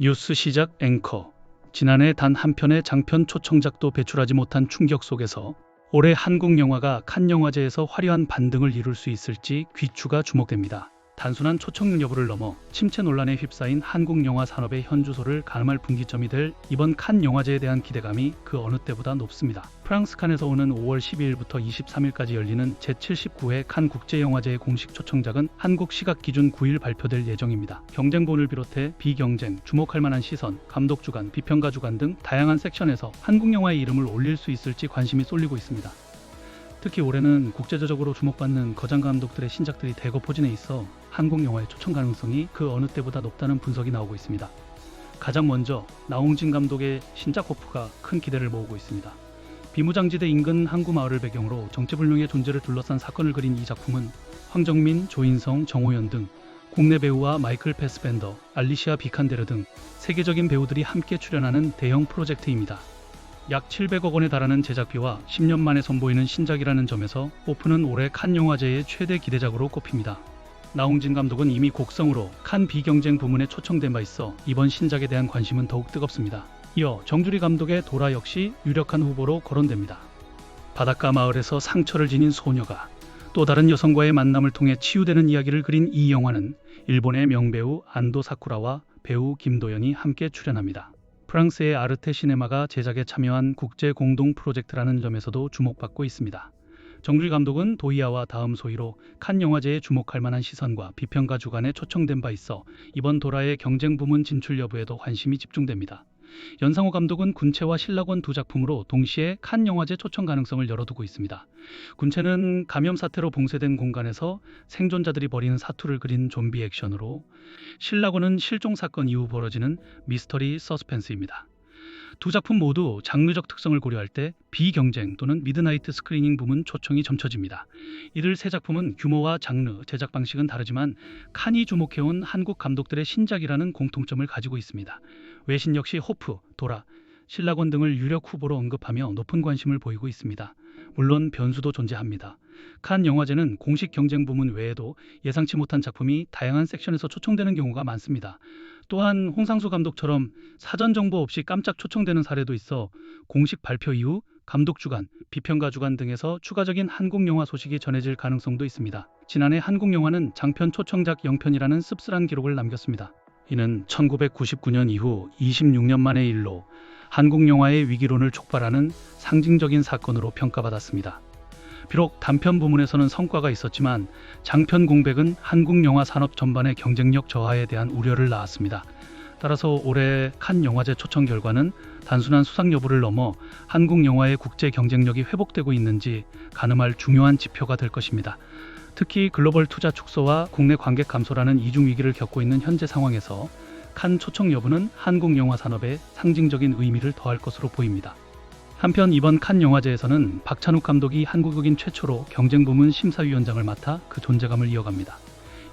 뉴스 시작 앵커. 지난해 단 한 편의 장편 초청작도 배출하지 못한 충격 속에서 올해 한국 영화가 칸 영화제에서 화려한 반등을 이룰 수 있을지 귀추가 주목됩니다. 단순한 초청 여부를 넘어 침체 논란에 휩싸인 한국 영화 산업의 현주소를 가늠할 분기점이 될 이번 칸 영화제에 대한 기대감이 그 어느 때보다 높습니다. 프랑스 칸에서 오는 5월 12일부터 23일까지 열리는 제79회 칸 국제영화제의 공식 초청작은 한국 시각 기준 9일 발표될 예정입니다. 경쟁본을 비롯해 비경쟁, 주목할 만한 시선, 감독 주간, 비평가 주간 등 다양한 섹션에서 한국 영화의 이름을 올릴 수 있을지 관심이 쏠리고 있습니다. 특히 올해는 국제적으로 주목받는 거장 감독들의 신작들이 대거 포진해 있어 한국 영화의 초청 가능성이 그 어느 때보다 높다는 분석이 나오고 있습니다. 가장 먼저 나홍진 감독의 신작 호프가 큰 기대를 모으고 있습니다. 비무장지대 인근 항구 마을을 배경으로 정체불명의 존재를 둘러싼 사건을 그린 이 작품은 황정민, 조인성, 정호연 등 국내 배우와 마이클 패스벤더, 알리시아 비칸데르 등 세계적인 배우들이 함께 출연하는 대형 프로젝트입니다. 약 700억 원에 달하는 제작비와 10년 만에 선보이는 신작이라는 점에서 호프는 올해 칸 영화제의 최대 기대작으로 꼽힙니다. 나홍진 감독은 이미 곡성으로 칸 비경쟁 부문에 초청된 바 있어 이번 신작에 대한 관심은 더욱 뜨겁습니다. 이어 정주리 감독의 도라 역시 유력한 후보로 거론됩니다. 바닷가 마을에서 상처를 지닌 소녀가 또 다른 여성과의 만남을 통해 치유되는 이야기를 그린 이 영화는 일본의 명배우 안도 사쿠라와 배우 김도연이 함께 출연합니다. 프랑스의 아르테 시네마가 제작에 참여한 국제 공동 프로젝트라는 점에서도 주목받고 있습니다. 정주리 감독은 도이아와 다음 소위로 칸 영화제에 주목할 만한 시선과 비평가 주간에 초청된 바 있어 이번 도라의 경쟁 부문 진출 여부에도 관심이 집중됩니다. 연상호 감독은 군체와 신라권 두 작품으로 동시에 칸 영화제 초청 가능성을 열어두고 있습니다. 군체는 감염 사태로 봉쇄된 공간에서 생존자들이 벌이는 사투를 그린 좀비 액션으로, 신라권은 실종 사건 이후 벌어지는 미스터리 서스펜스입니다. 두 작품 모두 장르적 특성을 고려할 때 비경쟁 또는 미드나이트 스크리닝 부문 초청이 점쳐집니다. 이들 세 작품은 규모와 장르, 제작 방식은 다르지만 칸이 주목해온 한국 감독들의 신작이라는 공통점을 가지고 있습니다. 외신 역시 호프, 도라, 신라권 등을 유력 후보로 언급하며 높은 관심을 보이고 있습니다. 물론 변수도 존재합니다. 칸 영화제는 공식 경쟁 부문 외에도 예상치 못한 작품이 다양한 섹션에서 초청되는 경우가 많습니다. 또한 홍상수 감독처럼 사전 정보 없이 깜짝 초청되는 사례도 있어 공식 발표 이후 감독 주간, 비평가 주간 등에서 추가적인 한국 영화 소식이 전해질 가능성도 있습니다. 지난해 한국 영화는 장편 초청작 0편이라는 씁쓸한 기록을 남겼습니다. 이는 1999년 이후 26년 만의 일로 한국 영화의 위기론을 촉발하는 상징적인 사건으로 평가받았습니다. 비록 단편 부문에서는 성과가 있었지만 장편 공백은 한국 영화 산업 전반의 경쟁력 저하에 대한 우려를 낳았습니다. 따라서 올해 칸 영화제 초청 결과는 단순한 수상 여부를 넘어 한국 영화의 국제 경쟁력이 회복되고 있는지 가늠할 중요한 지표가 될 것입니다. 특히 글로벌 투자 축소와 국내 관객 감소라는 이중 위기를 겪고 있는 현재 상황에서 칸 초청 여부는 한국 영화 산업에 상징적인 의미를 더할 것으로 보입니다. 한편 이번 칸 영화제에서는 박찬욱 감독이 한국인 최초로 경쟁 부문 심사위원장을 맡아 그 존재감을 이어갑니다.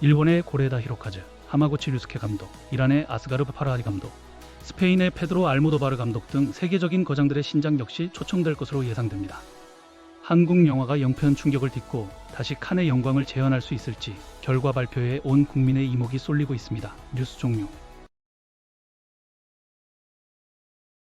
일본의 고레다 히로카즈, 하마구치 류스케 감독, 이란의 아스가르 파라하리 감독, 스페인의 페드로 알모도바르 감독 등 세계적인 거장들의 신작 역시 초청될 것으로 예상됩니다. 한국 영화가 영편 충격을 딛고 다시 칸의 영광을 재현할 수 있을지 결과 발표에 온 국민의 이목이 쏠리고 있습니다. 뉴스 종료.